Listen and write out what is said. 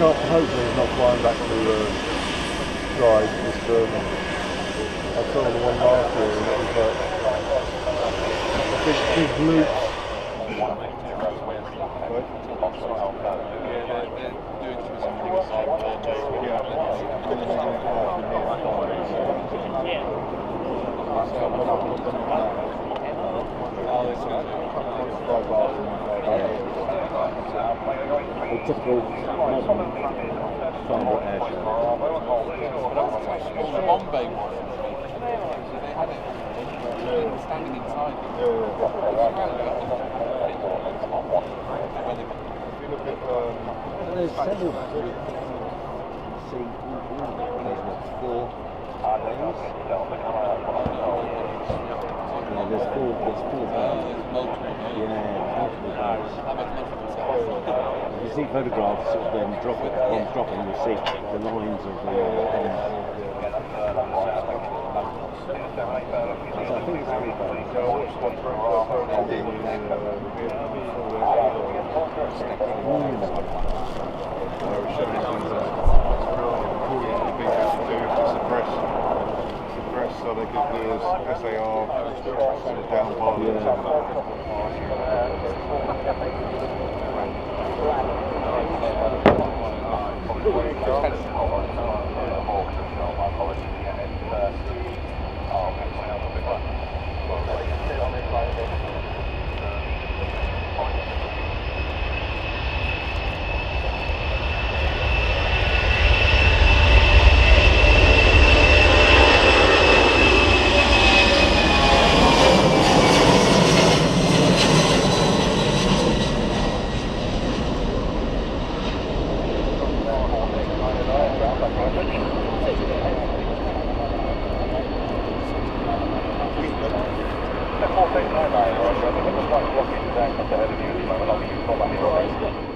Hopefully he's not flying back to Drive. Just, I saw the one last year and it was like big loops. Typical Farnborough air show. The Bombay one, they had it standing inside. If you look at there's several see four lanes. There's four multiple. You see photographs of them dropping, you'll see the lines of the I think it's really suppress so they could do as SAR down Roger, I think it looks like rocket attack ahead of you at the moment. I'll give you a call back.